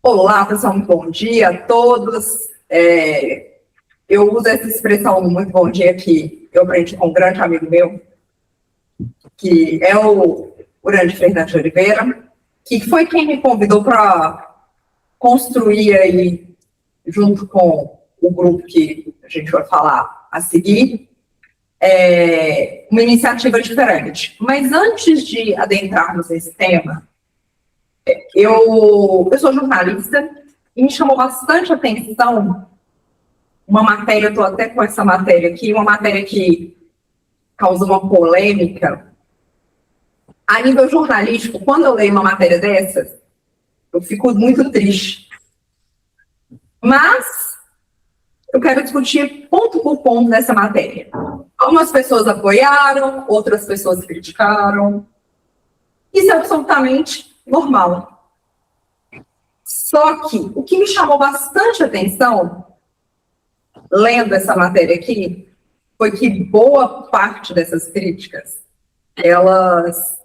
Olá, pessoal, muito bom dia a todos. Eu uso essa expressão muito bom dia que eu aprendi com um grande amigo meu, que é o grande Fernando de Oliveira, que foi quem me convidou para construir aí, junto com o grupo que a gente vai falar a seguir, uma iniciativa diferente. Mas antes de adentrarmos nesse tema, eu sou jornalista e me chamou bastante atenção uma matéria, eu estou até com essa matéria aqui, uma matéria que causou uma polêmica. A nível jornalístico, quando eu leio uma matéria dessas, eu fico muito triste. Mas eu quero discutir ponto por ponto nessa matéria. Algumas pessoas apoiaram, outras pessoas criticaram. Isso é absolutamente normal. Só que o que me chamou bastante atenção, lendo essa matéria aqui, foi que boa parte dessas críticas, elas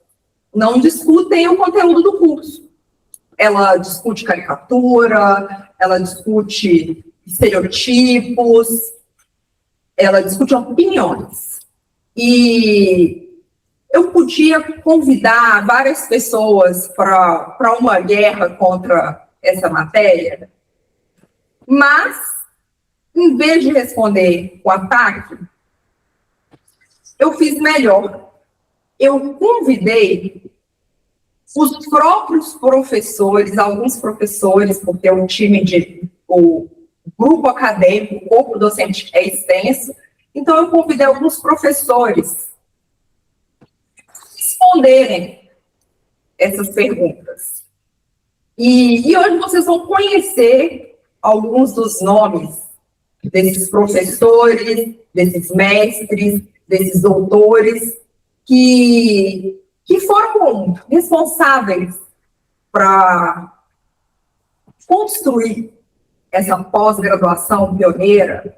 não discutem o conteúdo do curso. Ela discute caricatura, ela discute estereotipos, ela discute opiniões. E eu podia convidar várias pessoas para uma guerra contra essa matéria, mas, em vez de responder o ataque, eu fiz melhor. Eu convidei os próprios professores, alguns professores, porque o grupo acadêmico, o corpo docente é extenso, então eu convidei alguns professores responderem essas perguntas. E hoje vocês vão conhecer alguns dos nomes desses professores, desses mestres, desses doutores que foram responsáveis para construir essa pós-graduação pioneira.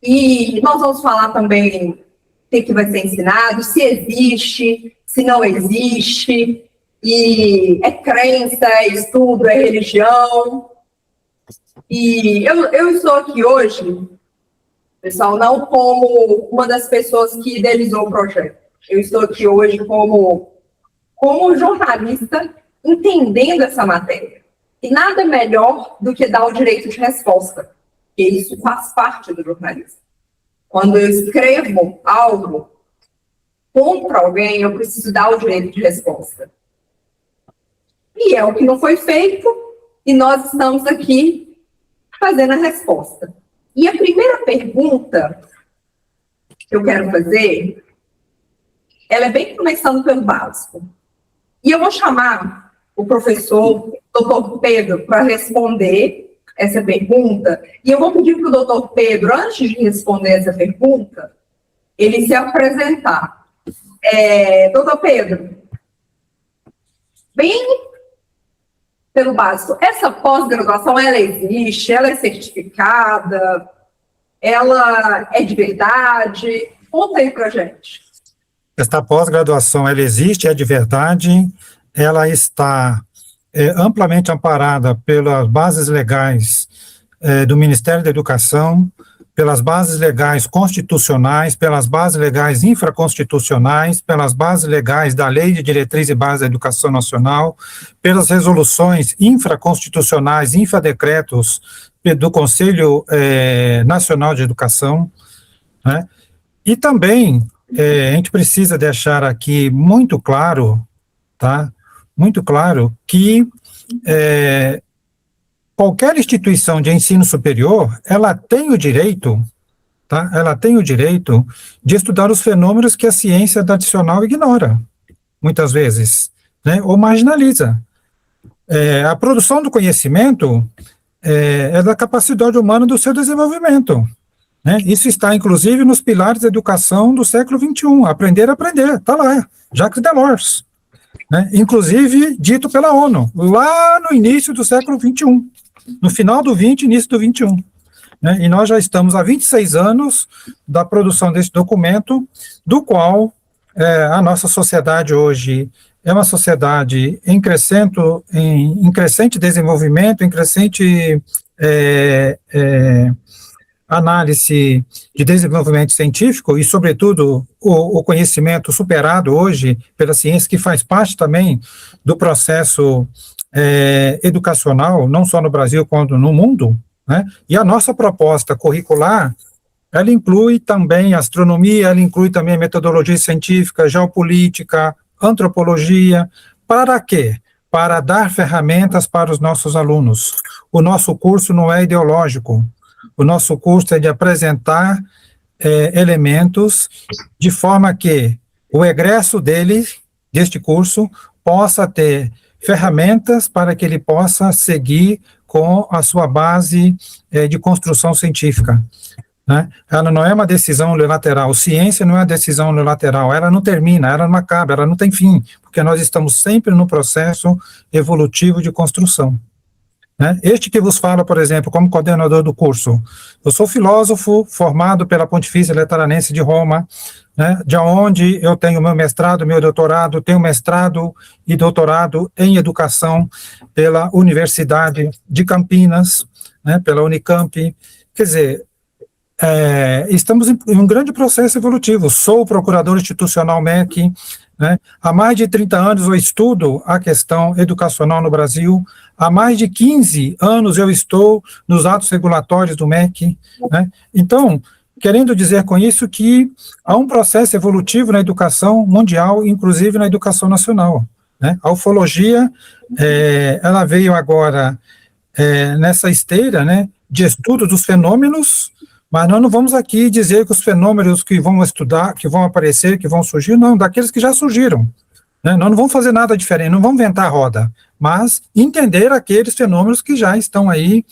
E nós vamos falar também o que vai ser ensinado, se existe, se não existe, e é crença, é estudo, é religião. E eu estou aqui hoje, pessoal, não como uma das pessoas que idealizou o projeto. Eu estou aqui hoje como jornalista, entendendo essa matéria. E nada melhor do que dar o direito de resposta, porque isso faz parte do jornalismo. Quando eu escrevo algo contra alguém, eu preciso dar o direito de resposta. E é o que não foi feito, e nós estamos aqui fazendo a resposta. E a primeira pergunta que eu quero fazer, ela é bem começando pelo básico. E eu vou chamar o professor, doutor Pedro, para responder essa pergunta. E eu vou pedir para o doutor Pedro, antes de responder essa pergunta, ele se apresentar. Doutor Pedro, bem pelo básico, essa pós-graduação, ela existe, ela é certificada, ela é de verdade? Conta aí para a gente. Esta pós-graduação, ela existe, é de verdade, ela está amplamente amparada pelas bases legais do Ministério da Educação, pelas bases legais constitucionais, pelas bases legais infraconstitucionais, pelas bases legais da Lei de Diretriz e Bases da Educação Nacional, pelas resoluções infraconstitucionais, infradecretos do Conselho Nacional de Educação, né? E também a gente precisa deixar aqui muito claro, tá? Muito claro que qualquer instituição de ensino superior, ela tem o direito, tá? Ela tem o direito de estudar os fenômenos que a ciência tradicional ignora, muitas vezes, né? Ou marginaliza. A produção do conhecimento é da capacidade humana do seu desenvolvimento, né? Isso está, inclusive, nos pilares da educação do século XXI, aprender a aprender, está lá, Jacques Delors, né? Inclusive dito pela ONU, lá no início do século XXI, no final do XX, início do XXI. Né? E nós já estamos há 26 anos da produção desse documento, do qual a nossa sociedade hoje é uma sociedade em crescente desenvolvimento, em crescente análise de desenvolvimento científico e, sobretudo, o conhecimento superado hoje pela ciência, que faz parte também do processo educacional, não só no Brasil, quanto no mundo, né? E a nossa proposta curricular, ela inclui também astronomia, ela inclui também metodologia científica, geopolítica, antropologia. Para quê? Para dar ferramentas para os nossos alunos. O nosso curso não é ideológico. O nosso curso é de apresentar elementos de forma que o egresso deste curso, possa ter ferramentas para que ele possa seguir com a sua base de construção científica, né? Ela não é uma decisão unilateral, ciência não é uma decisão unilateral, ela não termina, ela não acaba, ela não tem fim, porque nós estamos sempre no processo evolutivo de construção, né? Este que vos fala, por exemplo, como coordenador do curso, eu sou filósofo formado pela Pontifícia Lateranense de Roma, né, de onde eu tenho meu mestrado, meu doutorado, tenho mestrado e doutorado em educação pela Universidade de Campinas, né, pela Unicamp. Quer dizer, estamos em um grande processo evolutivo. Sou procurador institucional MEC, né? Há mais de 30 anos eu estudo a questão educacional no Brasil, há mais de 15 anos eu estou nos atos regulatórios do MEC, né? Então, querendo dizer com isso que há um processo evolutivo na educação mundial, inclusive na educação nacional, né? A ufologia, ela veio agora nessa esteira, né, de estudo dos fenômenos, mas nós não vamos aqui dizer que os fenômenos que vão estudar, que vão aparecer, que vão surgir, não, daqueles que já surgiram, né? Nós não vamos fazer nada diferente, não vamos inventar a roda, mas entender aqueles fenômenos que já estão aí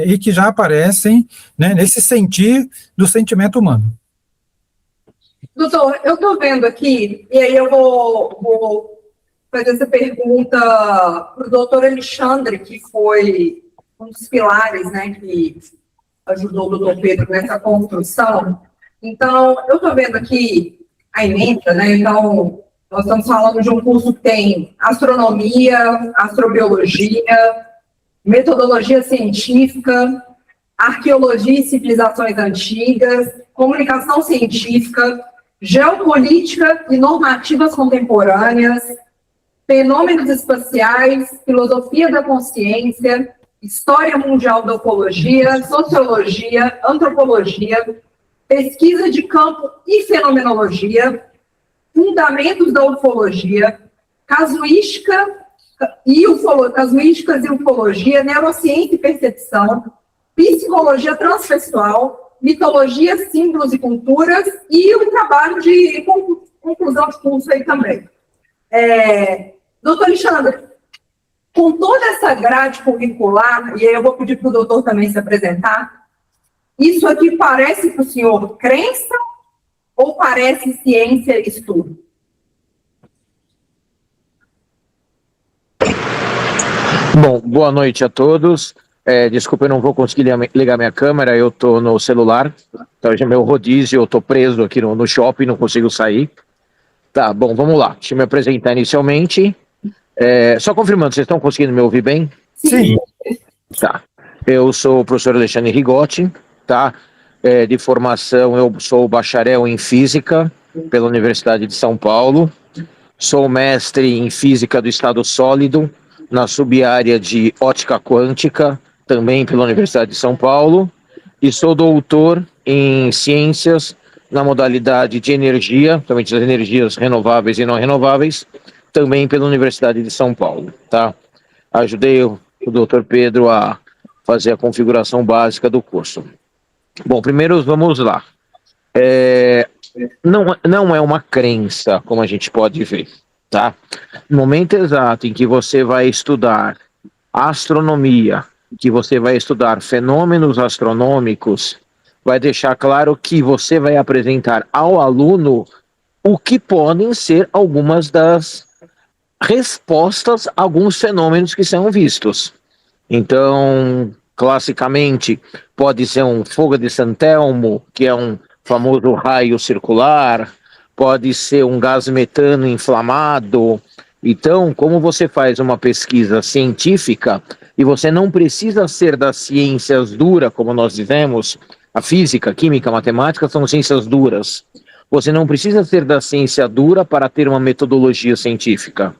e que já aparecem, né, nesse sentir do sentimento humano. Doutor, eu estou vendo aqui, e aí eu vou fazer essa pergunta para o doutor Alexandre, que foi um dos pilares, né, que ajudou o doutor Pedro nessa construção. Então, eu estou vendo aqui a ementa, né? Então, nós estamos falando de um curso que tem astronomia, astrobiologia, metodologia científica, arqueologia e civilizações antigas, comunicação científica, geopolítica e normativas contemporâneas, fenômenos espaciais, filosofia da consciência, história mundial da ufologia, sociologia, antropologia, pesquisa de campo e fenomenologia, fundamentos da ufologia, casuísticas e ufologia, neurociência e percepção, psicologia transpessoal, mitologia, símbolos e culturas, e o trabalho de conclusão de curso aí também. Doutor Alexandre, com toda essa grade curricular, e aí eu vou pedir para o doutor também se apresentar, isso aqui parece para o senhor crença ou parece ciência e estudo? Bom, boa noite a todos. Desculpa, eu não vou conseguir ligar minha câmera, eu estou no celular, então hoje é meu rodízio, eu estou preso aqui no shopping, não consigo sair. Tá, bom, vamos lá, deixa eu me apresentar inicialmente. Só confirmando, vocês estão conseguindo me ouvir bem? Sim. Tá, eu sou o professor Alexandre Rigotti, tá? De formação, eu sou bacharel em Física pela Universidade de São Paulo, sou mestre em Física do Estado Sólido, na sub-área de Ótica Quântica, também pela Universidade de São Paulo, e sou doutor em Ciências na modalidade de Energia, também das energias renováveis e não renováveis, também pela Universidade de São Paulo, tá? Ajudei o Dr. Pedro a fazer a configuração básica do curso. Bom, primeiro vamos lá. Não é uma crença, como a gente pode ver, tá? No momento exato em que você vai estudar astronomia, que você vai estudar fenômenos astronômicos, vai deixar claro que você vai apresentar ao aluno o que podem ser algumas das respostas a alguns fenômenos que são vistos. Então, classicamente, pode ser um fogo de Santelmo, que é um famoso raio circular, pode ser um gás metano inflamado, Então, como você faz uma pesquisa científica e você não precisa ser das ciências duras, como nós dizemos, a física, a química, a matemática são ciências duras. Você não precisa ser da ciência dura para ter uma metodologia científica.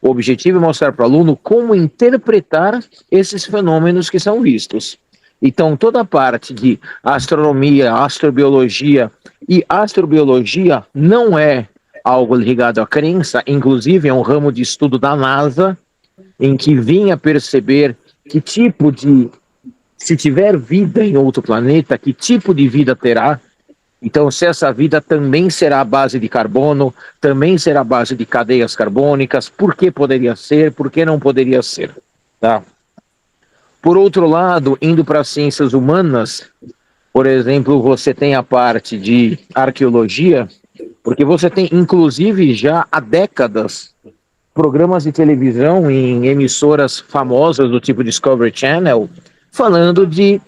O objetivo é mostrar para o aluno como interpretar esses fenômenos que são vistos. Então, toda a parte de astronomia, astrobiologia, e astrobiologia não é algo ligado à crença, inclusive é um ramo de estudo da NASA, em que vinha perceber que tipo de, se tiver vida em outro planeta, que tipo de vida terá. Então, se essa vida também será à base de carbono, também será à base de cadeias carbônicas, por que poderia ser, por que não poderia ser, tá? Por outro lado, indo para as ciências humanas, por exemplo, você tem a parte de arqueologia, porque você tem, inclusive, já há décadas, programas de televisão em emissoras famosas do tipo Discovery Channel, falando de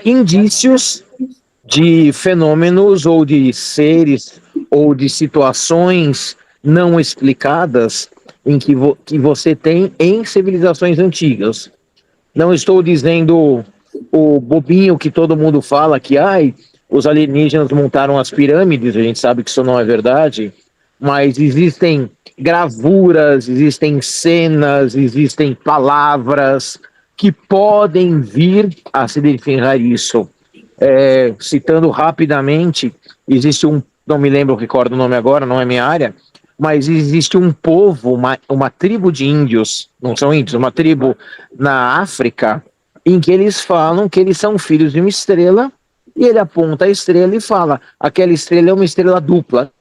indícios de fenômenos ou de seres ou de situações não explicadas em que você tem em civilizações antigas. Não estou dizendo o bobinho que todo mundo fala que os alienígenas montaram as pirâmides, a gente sabe que isso não é verdade, mas existem gravuras, existem cenas, existem palavras que podem vir a se definir isso. Citando rapidamente, existe não me lembro, recordo o nome agora, não é minha área, mas existe um povo, uma tribo de índios, não são índios, uma tribo na África, em que eles falam que eles são filhos de uma estrela, e ele aponta a estrela e fala, aquela estrela é uma estrela dupla.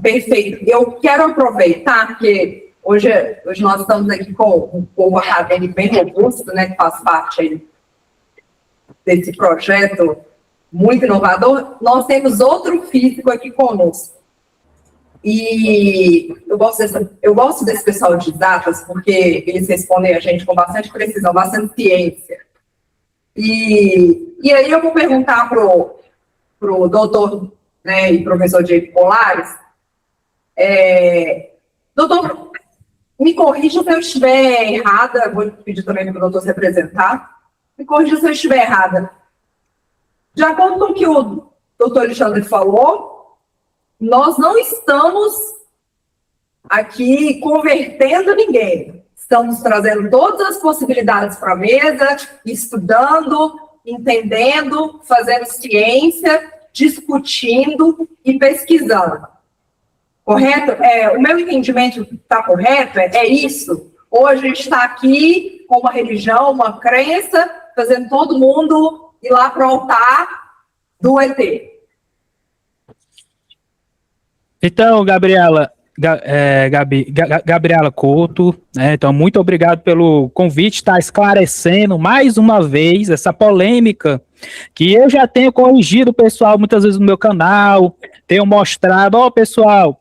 Perfeito. Eu quero aproveitar, porque hoje nós estamos aqui com um povo acadêmico bem robusto, né, que faz parte aí desse projeto muito inovador. Nós temos outro físico aqui conosco. E eu gosto desse pessoal de exatas, porque eles respondem a gente com bastante precisão, bastante ciência. E aí eu vou perguntar pro doutor, né, e professor Diego Polares, doutor, me corrija se eu estiver errada, vou pedir também para o doutor se apresentar, me corrija se eu estiver errada. De acordo com o que o doutor Alexandre falou, nós não estamos aqui convertendo ninguém. Estamos trazendo todas as possibilidades para a mesa, estudando, entendendo, fazendo ciência, discutindo e pesquisando. Correto? O meu entendimento está correto? É isso? Ou a gente está aqui com uma religião, uma crença, fazendo todo mundo ir lá para o altar do ET? Então, Gabriela Couto, né? Então, muito obrigado pelo convite, está esclarecendo mais uma vez essa polêmica que eu já tenho corrigido o pessoal muitas vezes no meu canal, tenho mostrado, pessoal,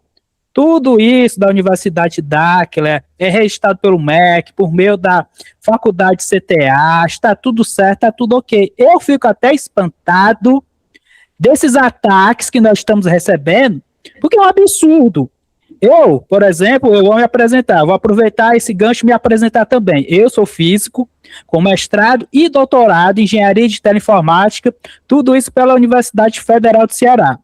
tudo isso da Universidade Dakhla é registrado pelo MEC, por meio da faculdade CTA, está tudo certo, está tudo ok. Eu fico até espantado desses ataques que nós estamos recebendo, porque é um absurdo. Eu, por exemplo, eu vou me apresentar, vou aproveitar esse gancho e me apresentar também. Eu sou físico, com mestrado e doutorado em engenharia de teleinformática, tudo isso pela Universidade Federal do Ceará.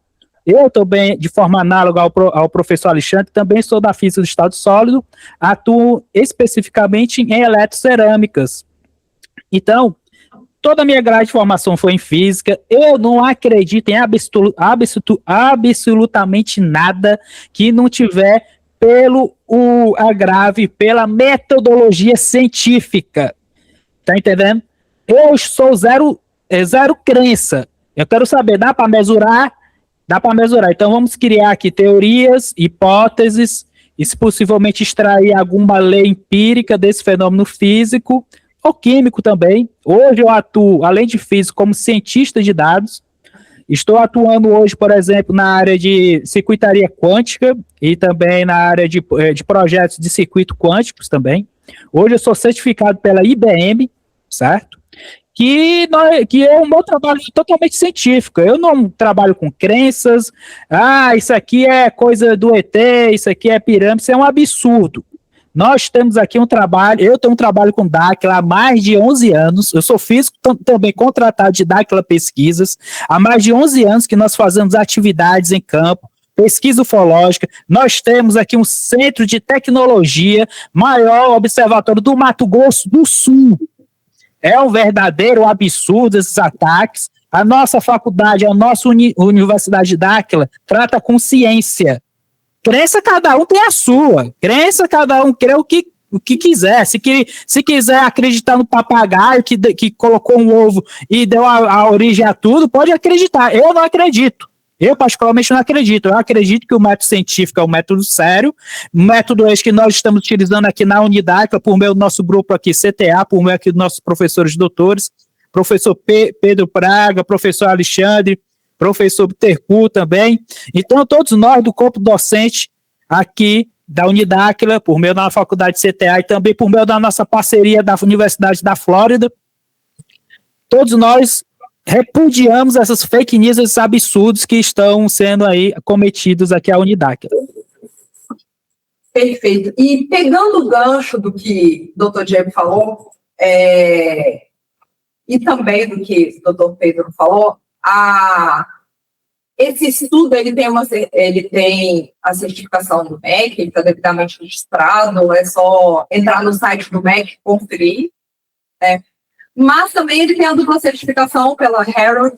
Eu também, de forma análoga ao professor Alexandre, também sou da física do estado sólido, atuo especificamente em eletrocerâmicas. Então, toda a minha grade de formação foi em física, eu não acredito em absolutamente nada que não tiver pelo agrave, pela metodologia científica. Tá entendendo? Eu sou zero crença. Eu quero saber, dá para mesurar? Dá para mesurar. Então vamos criar aqui teorias, hipóteses, e se possivelmente extrair alguma lei empírica desse fenômeno físico, ou químico também. Hoje eu atuo, além de físico, como cientista de dados. Estou atuando hoje, por exemplo, na área de circuitaria quântica e também na área de projetos de circuito quânticos também. Hoje eu sou certificado pela IBM, certo? que o meu trabalho é totalmente científico. Eu não trabalho com crenças, isso aqui é coisa do ET, isso aqui é pirâmide, isso é um absurdo. Nós temos aqui um trabalho, eu tenho um trabalho com Dáquila há mais de 11 anos, eu sou físico também contratado de Dáquila Pesquisas, há mais de 11 anos que nós fazemos atividades em campo, pesquisa ufológica, nós temos aqui um centro de tecnologia, maior observatório do Mato Grosso do Sul. É um verdadeiro absurdo esses ataques. A nossa faculdade, a nossa Universidade de Dáquila trata com ciência. Crença, cada um tem a sua. Crença, cada um crê o que quiser. Se quiser acreditar no papagaio que colocou um ovo e deu a origem a tudo, pode acreditar. Eu não acredito. Eu, particularmente, não acredito. Eu acredito que o método científico é um método sério, método esse que nós estamos utilizando aqui na Unidáquila, por meio do nosso grupo aqui, CTA, por meio aqui dos nossos professores doutores, professor Pedro Praga, professor Alexandre, professor Tercu também. Então, todos nós do corpo docente aqui da Unidáquila, por meio da faculdade CTA e também por meio da nossa parceria da Universidade da Flórida, todos nós repudiamos essas fake news, esses absurdos que estão sendo aí cometidos aqui à Unidáquila. Perfeito. E pegando o gancho do que o doutor Diego falou, e também do que o doutor Pedro falou, esse estudo ele tem a certificação do MEC, ele está devidamente registrado, é só entrar no site do MEC e conferir, né? Mas também ele tem a dupla certificação pela Herald,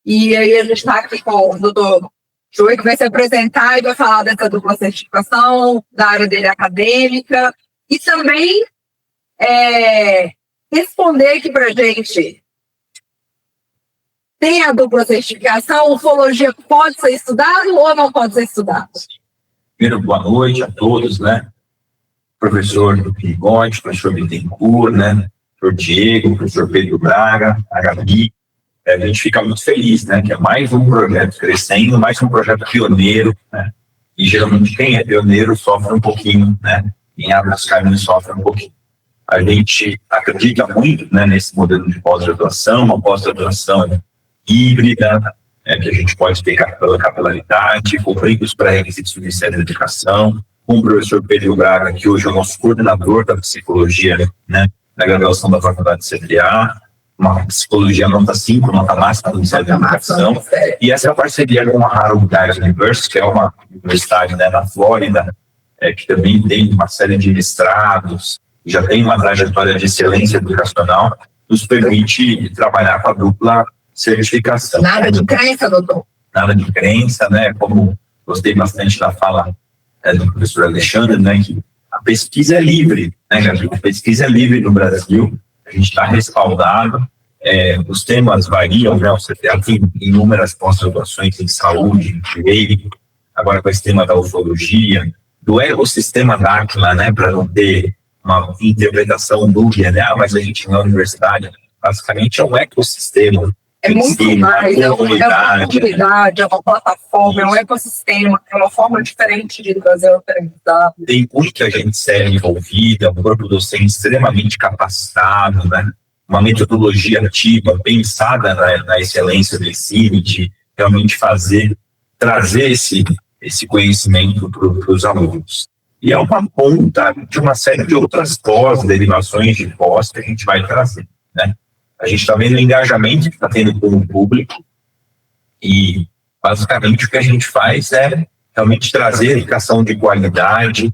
e aí a gente está aqui com o doutor Joey, que vai se apresentar e vai falar dessa dupla certificação, da área dele acadêmica, e também responder aqui para a gente. Tem a dupla certificação, ufologia pode ser estudado ou não pode ser estudado? Primeiro, boa noite a todos, né? Professor Rigotti, professor Bittencourt, né? Professor Diego, professor Pedro Braga, a Gabi. A gente fica muito feliz, né? Que é mais um projeto crescendo, mais um projeto pioneiro, né? E geralmente quem é pioneiro sofre um pouquinho, né? Quem abre os caminhos sofre um pouquinho. A gente acredita muito, né, nesse modelo de pós-graduação, uma pós-graduação híbrida, que a gente pode ter pela capilaridade, cumprindo os pré-requisitos do Ministério da Educação, com o professor Pedro Braga, que hoje é o nosso coordenador da psicologia, né, na graduação da Faculdade CTA, uma psicologia nota 5, nota máxima do Ministério da Educação, e essa parceria com a Harold Guys University, que é uma universidade, né, na Flórida, que também tem uma série de mestrados, já tem uma trajetória de excelência educacional, nos permite trabalhar com a dupla certificação. Nada de crença, doutor? Nada de crença, né? Como gostei bastante da fala do professor Alexandre, né? Que a pesquisa é livre, né, Gabi? A pesquisa é livre no Brasil, a gente está respaldado, os temas variam, né? Você tem inúmeras pós-graduações em saúde, em direito, agora com esse tema da ufologia, do ecossistema Dáquila, né? Para não ter uma interpretação dúbia, né? Mas a gente na universidade, basicamente, é um ecossistema. É muito mais, é uma comunidade, é uma plataforma, é um ecossistema, é uma forma diferente de trazer o aprendizado. Tem muita gente séria envolvida, um corpo docente extremamente capacitado, né? Uma metodologia ativa, pensada na excelência do ensino, de realmente trazer esse conhecimento para os alunos. E é uma ponta de uma série de outras derivações de pós que a gente vai trazer, né? A gente está vendo o engajamento que está tendo com o público e, basicamente, o que a gente faz é realmente trazer educação de qualidade,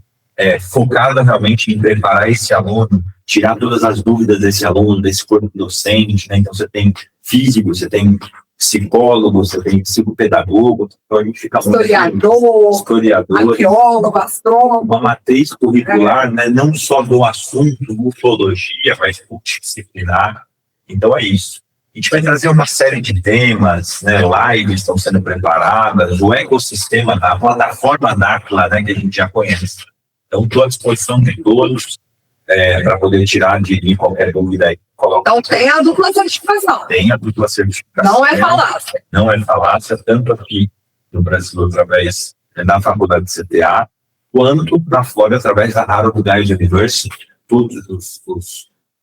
focada realmente em preparar esse aluno, tirar todas as dúvidas desse aluno, desse corpo docente, né? Então, você tem físico, você tem psicólogo, você tem psicopedagogo, então a gente fica historiador, arqueólogo, astrônomo. Uma matriz curricular, né? Não só do assunto ufologia, mas multidisciplinar. Então é isso. A gente vai trazer uma série de temas, né? Lives estão sendo preparadas, o ecossistema da plataforma Dáquila, né? Que a gente já conhece. Então, estou à disposição de todos para poder tirar de qualquer dúvida aí. Então, tem a dupla certificação. Tem a dupla certificação. Não é falácia. Não é falácia, tanto aqui no Brasil, através da Faculdade de CTA, quanto na Flórida, através da Harold Guys University. Todos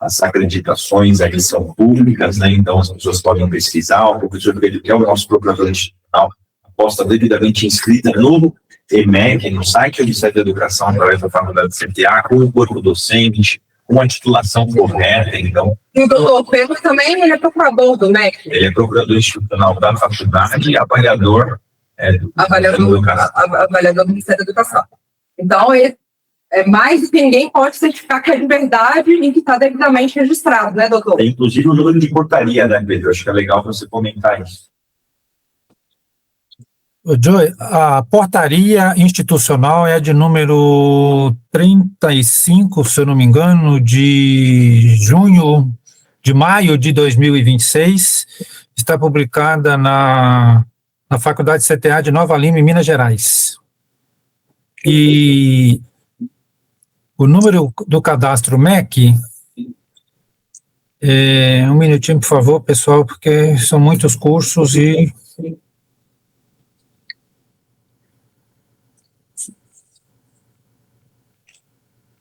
as acreditações aí são públicas, né? Então as pessoas podem pesquisar. O professor Pedro, que é o nosso procurador institucional, aposta devidamente inscrita no EMEC, no site do Ministério da Educação, através da Faculdade de CTA, com o corpo docente, com a titulação correta. Então, E o doutor Pedro também ele é procurador do MEC. ele é procurador institucional da faculdade e avaliador do Avaliador do Ministério da Educação. Então, ele mais do que ninguém pode certificar que é de verdade e que está devidamente registrado, né, doutor? Inclusive o número de portaria, né, Pedro? Acho que é legal você comentar isso. Joey, a portaria institucional é de número 35, se eu não me engano, de maio de 2026, está publicada na Faculdade CTA de Nova Lima, em Minas Gerais. E o número do cadastro MEC, um minutinho, por favor, pessoal, porque são muitos cursos e...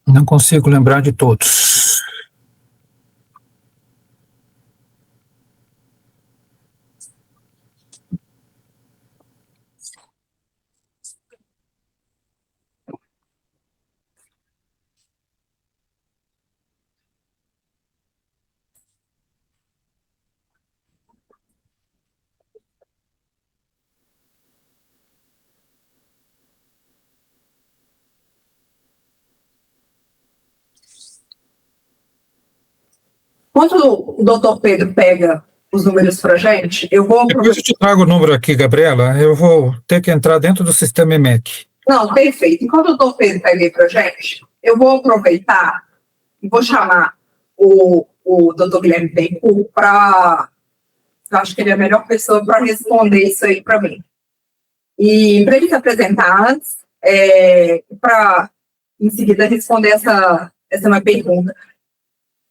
não consigo lembrar de todos. Quando o doutor Pedro pega os números para a gente, eu vou... Depois eu te trago o número aqui, Gabriela, eu vou ter que entrar dentro do sistema EMEC. Não, perfeito. Enquanto o doutor Pedro pega aí para a gente, eu vou aproveitar e vou chamar o doutor Guilherme Bittencourt para... eu acho que ele é a melhor pessoa para responder isso aí para mim. E para ele se apresentar antes, para em seguida responder essa minha pergunta.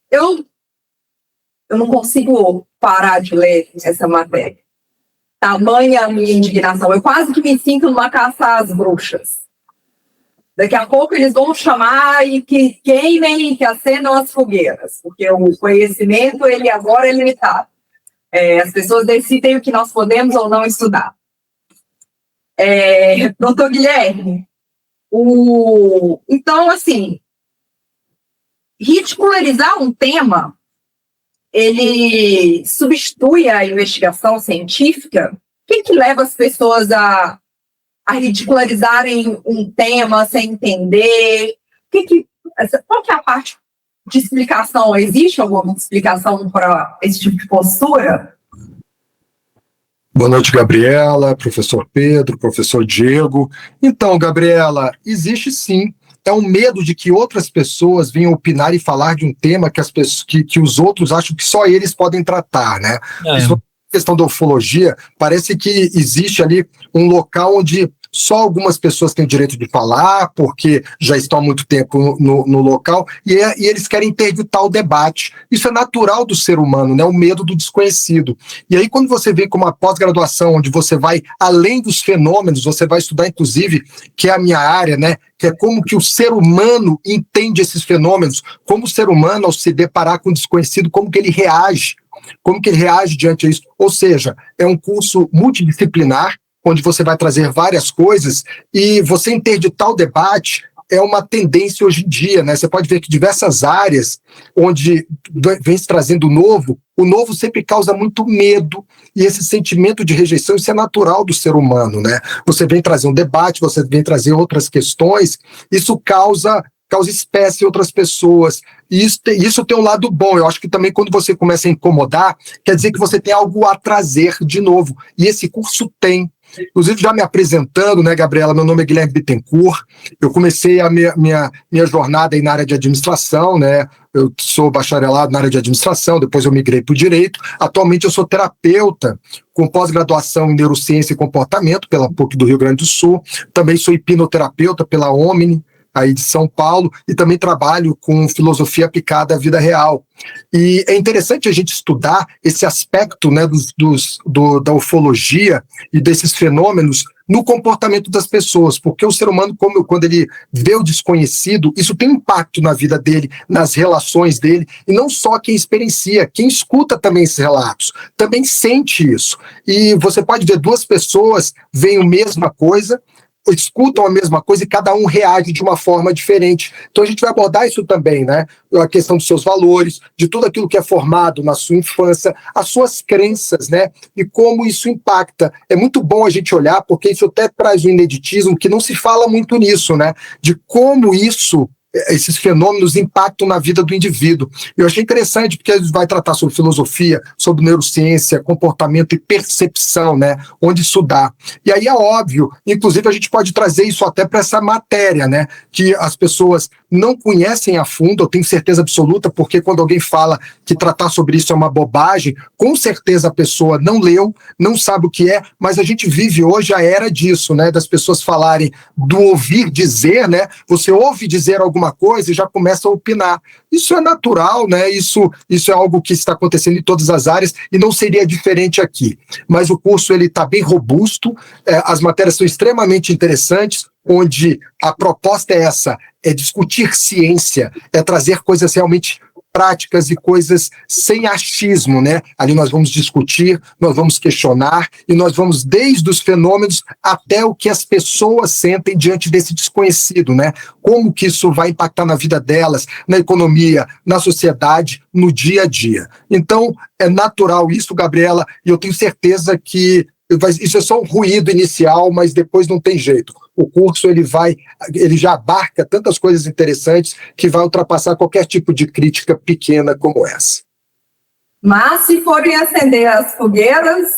Eu não consigo parar de ler essa matéria. Tamanha a minha indignação. Eu quase que me sinto numa caça às bruxas. Daqui a pouco eles vão chamar e que queimem e que acendam as fogueiras, porque o conhecimento, ele agora é limitado. As pessoas decidem o que nós podemos ou não estudar. Doutor Guilherme, então, assim, ridicularizar um tema, ele substitui a investigação científica? O que leva as pessoas a ridicularizarem um tema sem entender? Qual que é a parte de explicação? Existe alguma explicação para esse tipo de postura? Boa noite, Gabriela, professor Pedro, professor Diego. Então, Gabriela, existe sim. É um medo de que outras pessoas venham opinar e falar de um tema que os outros acham que só eles podem tratar, né? Isso é questão da ufologia. Parece que existe ali um local onde só algumas pessoas têm o direito de falar, porque já estão há muito tempo no local, e eles querem interditar o debate. Isso é natural do ser humano, né? O medo do desconhecido. E aí, quando você vem com uma pós-graduação, onde você vai além dos fenômenos, você vai estudar, inclusive, que é a minha área, né? Que é como que o ser humano entende esses fenômenos, como o ser humano, ao se deparar com o desconhecido, como que ele reage diante disso. Ou seja, é um curso multidisciplinar, onde você vai trazer várias coisas, e você interditar o debate é uma tendência hoje em dia, né? Você pode ver que diversas áreas onde vem se trazendo o novo sempre causa muito medo, e esse sentimento de rejeição, isso é natural do ser humano, né? Você vem trazer um debate, você vem trazer outras questões, isso causa espécie em outras pessoas, e isso tem um lado bom. Eu acho que também quando você começa a incomodar, quer dizer que você tem algo a trazer de novo, e esse curso tem. Inclusive, já me apresentando, né, Gabriela, meu nome é Guilherme Bittencourt, eu comecei a minha jornada aí na área de administração, né, eu sou bacharelado na área de administração, depois eu migrei para o direito, atualmente eu sou terapeuta com pós-graduação em neurociência e comportamento pela PUC do Rio Grande do Sul, também sou hipnoterapeuta pela Omni, aí de São Paulo, e também trabalho com filosofia aplicada à vida real. E é interessante a gente estudar esse aspecto, né, da ufologia e desses fenômenos no comportamento das pessoas, porque o ser humano, quando ele vê o desconhecido, isso tem impacto na vida dele, nas relações dele, e não só quem experiencia, quem escuta também esses relatos, também sente isso. E você pode ver duas pessoas veem a mesma coisa, escutam a mesma coisa e cada um reage de uma forma diferente. Então a gente vai abordar isso também, né? A questão dos seus valores, de tudo aquilo que é formado na sua infância, as suas crenças, né? E como isso impacta. É muito bom a gente olhar, porque isso até traz um ineditismo que não se fala muito nisso, né? De como esses fenômenos impactam na vida do indivíduo. Eu achei interessante porque ele vai tratar sobre filosofia, sobre neurociência, comportamento e percepção, né? Onde isso dá. E aí é óbvio, inclusive a gente pode trazer isso até para essa matéria, né? Que as pessoas não conhecem a fundo, eu tenho certeza absoluta, porque quando alguém fala que tratar sobre isso é uma bobagem, com certeza a pessoa não leu, não sabe o que é, mas a gente vive hoje a era disso, né? Das pessoas falarem do ouvir dizer, né? Você ouve dizer alguma coisa e já começa a opinar. Isso é natural, né? Isso é algo que está acontecendo em todas as áreas e não seria diferente aqui. Mas o curso ele está bem robusto, as matérias são extremamente interessantes, onde a proposta é essa, é discutir ciência, é trazer coisas realmente práticas e coisas sem achismo, né? Ali nós vamos discutir, nós vamos questionar e nós vamos desde os fenômenos até o que as pessoas sentem diante desse desconhecido, né? Como que isso vai impactar na vida delas, na economia, na sociedade, no dia a dia. Então, é natural isso, Gabriela, e eu tenho certeza que isso é só um ruído inicial, mas depois não tem jeito. O curso ele já abarca tantas coisas interessantes que vai ultrapassar qualquer tipo de crítica pequena como essa. Mas se forem acender as fogueiras,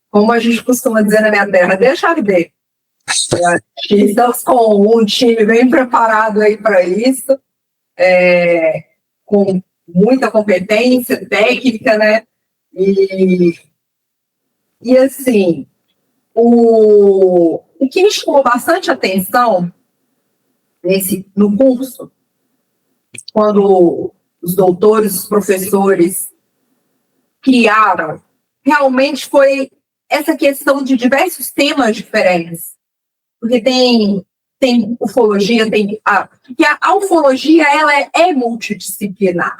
como a gente costuma dizer na minha terra, deixa arder. Estamos com um time bem preparado aí para isso, com muita competência técnica, né? E assim, o que me chamou bastante atenção no curso, quando os doutores, os professores criaram, realmente foi essa questão de diversos temas diferentes. Porque tem ufologia, porque a ufologia ela é multidisciplinar.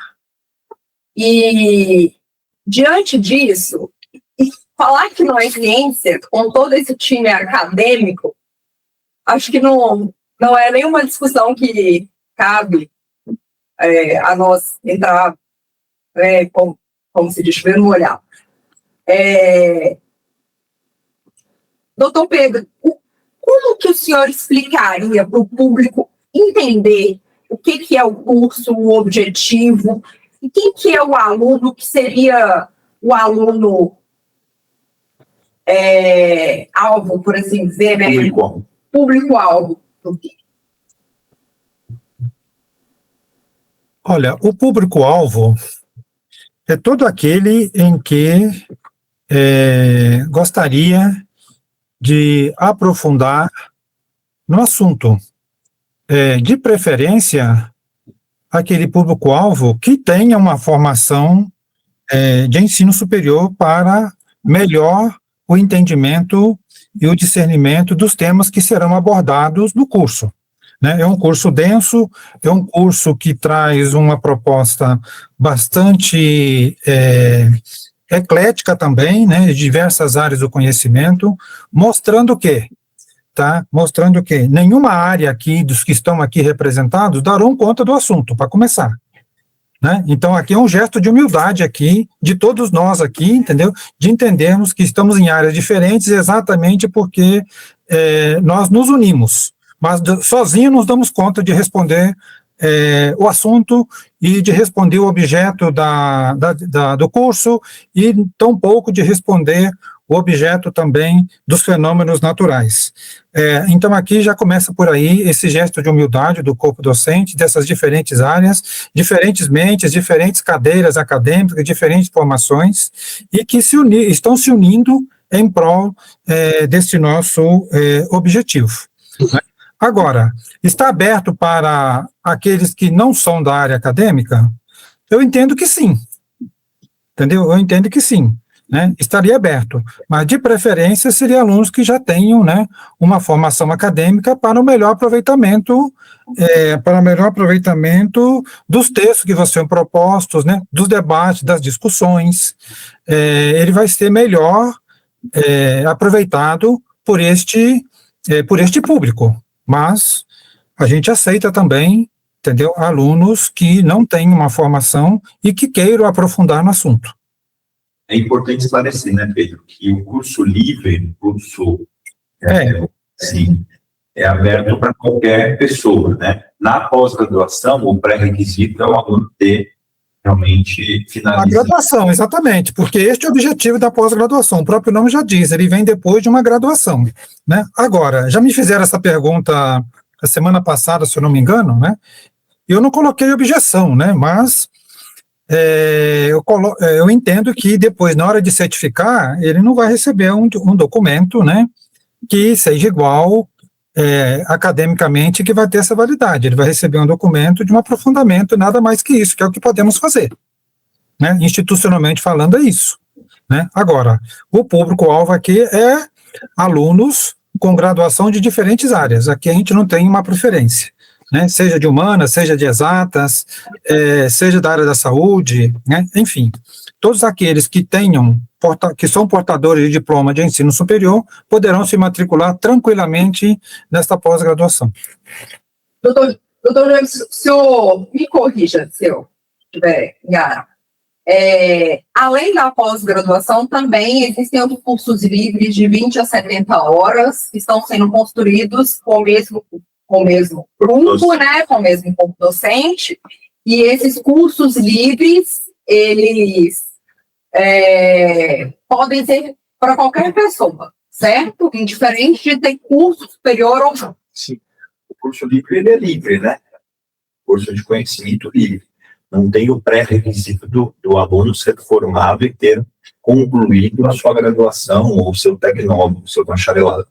E diante disso, falar que não é ciência, com todo esse time acadêmico, acho que não é nenhuma discussão que cabe a nós entrar, como se diz, ver no olhar. Doutor Pedro, como que o senhor explicaria para o público entender o que é o curso, o objetivo, e quem que é o aluno que seria o aluno alvo, por assim dizer, né? Público-alvo. Olha, o público-alvo é todo aquele em que gostaria de aprofundar no assunto. De preferência, aquele público-alvo que tenha uma formação de ensino superior para melhor o entendimento e o discernimento dos temas que serão abordados no curso. Né? É um curso denso, é um curso que traz uma proposta bastante eclética também, né, de diversas áreas do conhecimento, mostrando que nenhuma área aqui, dos que estão aqui representados, darão conta do assunto, para começar. Né? Então, aqui é um gesto de humildade aqui, de todos nós aqui, entendeu? De entendermos que estamos em áreas diferentes exatamente porque nós nos unimos, mas sozinhos nos damos conta de responder o assunto e de responder o objeto do curso e tampouco de responder o objeto também dos fenômenos naturais. Então, aqui já começa por aí esse gesto de humildade do corpo docente, dessas diferentes áreas, diferentes mentes, diferentes cadeiras acadêmicas, diferentes formações, e que estão se unindo em prol desse nosso objetivo. Né? Agora, está aberto para aqueles que não são da área acadêmica? Eu entendo que sim. Entendeu? Eu entendo que sim. né, estaria aberto, mas de preferência seria alunos que já tenham, né, uma formação acadêmica para o melhor aproveitamento, dos textos que vão ser propostos, né, dos debates, das discussões. Ele vai ser melhor aproveitado por este público, mas a gente aceita também, entendeu, alunos que não têm uma formação e que queiram aprofundar no assunto. É importante esclarecer, né, Pedro, que o curso livre, sim, é aberto para qualquer pessoa, né? Na pós-graduação, o pré-requisito é o aluno ter realmente A finalizado. graduação, exatamente, porque este é o objetivo da pós-graduação, o próprio nome já diz, ele vem depois de uma graduação, né? Agora, já me fizeram essa pergunta a semana passada, se eu não me engano, né? Eu não coloquei objeção, né? Mas eu entendo que depois, na hora de certificar, ele não vai receber um documento, né, que seja igual academicamente, que vai ter essa validade. Ele vai receber um documento de um aprofundamento, nada mais que isso, que é o que podemos fazer, né? Institucionalmente falando, é isso, né? Agora, o público-alvo aqui é alunos com graduação de diferentes áreas. Aqui a gente não tem uma preferência, né? Seja de humanas, seja de exatas, seja da área da saúde, né? Enfim, todos aqueles que que são portadores de diploma de ensino superior poderão se matricular tranquilamente nesta pós-graduação. Doutor James, o senhor me corrija se eu estiver enganado. Além da pós-graduação, também existem outros cursos livres de 20 a 70 horas que estão sendo construídos com o mesmo grupo, né, com o mesmo corpo docente, e esses cursos livres, eles podem ser para qualquer pessoa, certo? Indiferente de ter curso superior ou não. Sim, o curso livre, ele é livre, né? Curso de conhecimento livre. Não tem o pré-requisito do aluno ser formado e ter concluído a sua graduação ou o seu tecnólogo, o seu bacharelado.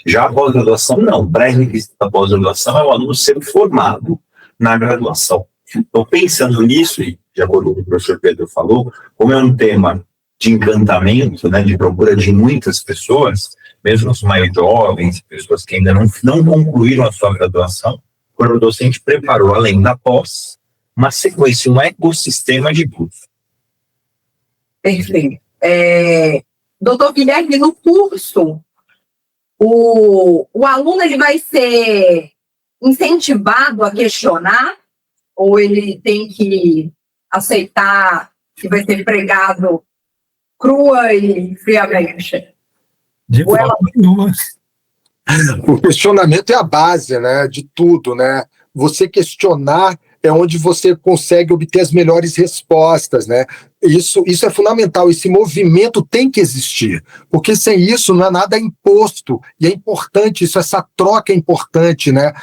Já a pós-graduação, não. O pré-requisito da pós-graduação é o aluno ser formado na graduação. Então, pensando nisso, e de acordo com o que o professor Pedro falou, como é um tema de encantamento, né, de procura de muitas pessoas, mesmo os mais jovens, pessoas que ainda não concluíram a sua graduação, o corpo docente preparou, além da pós, uma sequência, um ecossistema de curso. Perfeito. Doutor Guilherme, no curso, o aluno ele vai ser incentivado a questionar ou ele tem que aceitar que vai ser pregado crua e friamente? De forma nenhuma. O questionamento é a base, né, de tudo, né? Você questionar é onde você consegue obter as melhores respostas, né? Isso é fundamental, esse movimento tem que existir, porque sem isso não é nada imposto, e é importante isso, essa troca é importante, né,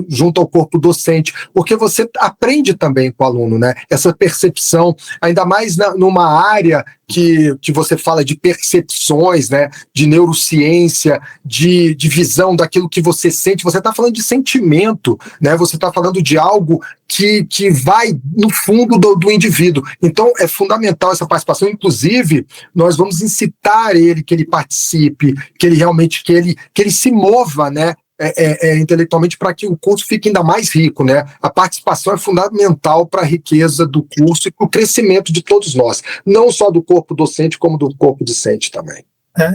junto ao corpo docente, porque você aprende também com o aluno, né, essa percepção, ainda mais numa área que você fala de percepções, né, de neurociência, de visão daquilo que você sente, você está falando de sentimento, né, você está falando de algo que vai no fundo do indivíduo. Então, é fundamental essa participação. Inclusive, nós vamos incitar ele, que ele participe, que ele realmente, que ele se mova, né, intelectualmente, para que o curso fique ainda mais rico, né? A participação é fundamental para a riqueza do curso e para o crescimento de todos nós, não só do corpo docente, como do corpo discente também.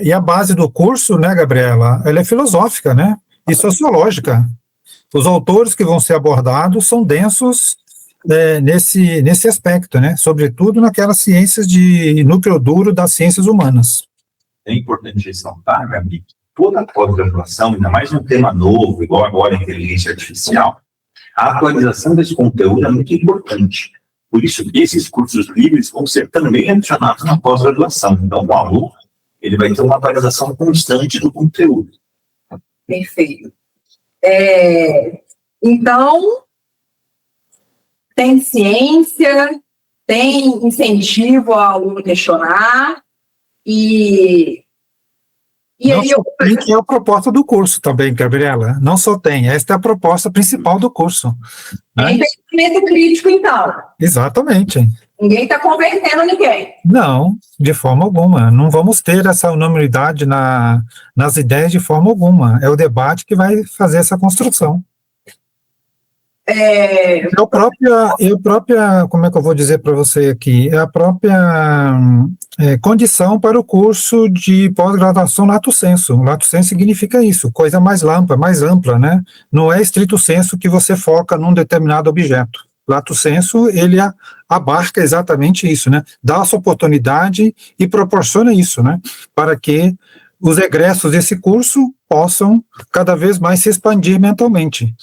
E a base do curso, né, Gabriela, ela é filosófica, né, e sociológica. Os autores que vão ser abordados são densos nesse aspecto, né? Sobretudo naquelas ciências de núcleo duro das ciências humanas. É importante ressaltar, Gabi, que toda a pós-graduação, ainda mais um tema novo, igual agora a inteligência artificial, a atualização desse conteúdo é muito importante. Por isso que esses cursos livres vão ser também adicionados na pós-graduação. Então, o aluno ele vai ter uma atualização constante do conteúdo. Perfeito. Então, tem ciência, tem incentivo ao aluno questionar, e aí que é a proposta do curso também, Gabriela. Não só tem, esta é a proposta principal do curso. Né? Tem pensamento crítico, então. Exatamente. Ninguém está convertendo ninguém. Não, de forma alguma. Não vamos ter essa unanimidade nas ideias de forma alguma. É o debate que vai fazer essa construção. É a própria, como é que eu vou dizer para você aqui? É a própria condição para o curso de pós-graduação lato sensu. Lato sensu significa isso, coisa mais ampla, né? Não é estrito sensu que você foca num determinado objeto. Lato sensu, ele abarca exatamente isso, né? Dá essa oportunidade e proporciona isso, né? Para que os egressos desse curso possam cada vez mais se expandir mentalmente.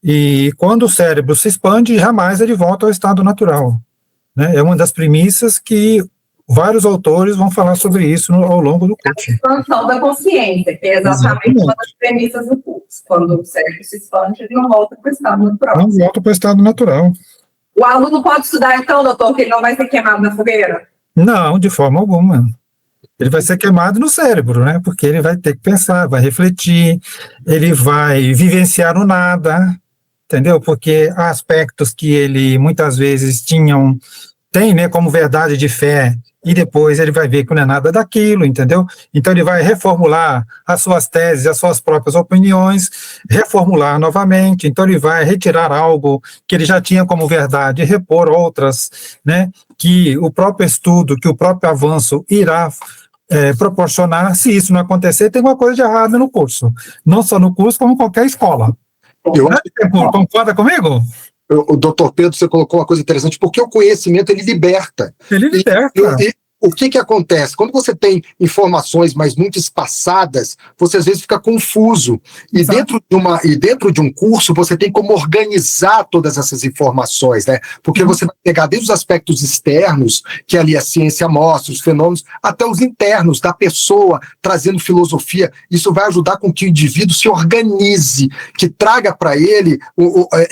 E quando o cérebro se expande, jamais ele volta ao estado natural, né? É uma das premissas que vários autores vão falar sobre isso ao longo do curso. A expansão da consciência, que é exatamente uma das premissas do curso. Quando o cérebro se expande, ele não volta para o estado natural. Não volta para o estado natural. O aluno pode estudar, então, doutor, que ele não vai ser queimado na fogueira? Não, de forma alguma. Ele vai ser queimado no cérebro, né? Porque ele vai ter que pensar, vai refletir, ele vai vivenciar o nada, entendeu? Porque há aspectos que ele muitas vezes tem, né, como verdade de fé, e depois ele vai ver que não é nada daquilo, entendeu? Então ele vai reformular as suas teses, as suas próprias opiniões, reformular novamente, então ele vai retirar algo que ele já tinha como verdade e repor outras, né, que o próprio estudo, que o próprio avanço irá proporcionar. Se isso não acontecer, tem uma coisa de errado no curso, não só no curso, como em qualquer escola. Concorda comigo? O doutor Pedro, você colocou uma coisa interessante, porque o conhecimento, ele liberta. Ele liberta. O que acontece? Quando você tem informações, mas muito espaçadas, você às vezes fica confuso. E dentro de um curso, você tem como organizar todas essas informações, né? Porque você vai pegar desde os aspectos externos, que ali a ciência mostra, os fenômenos, até os internos da pessoa, trazendo filosofia. Isso vai ajudar com que o indivíduo se organize, que traga para ele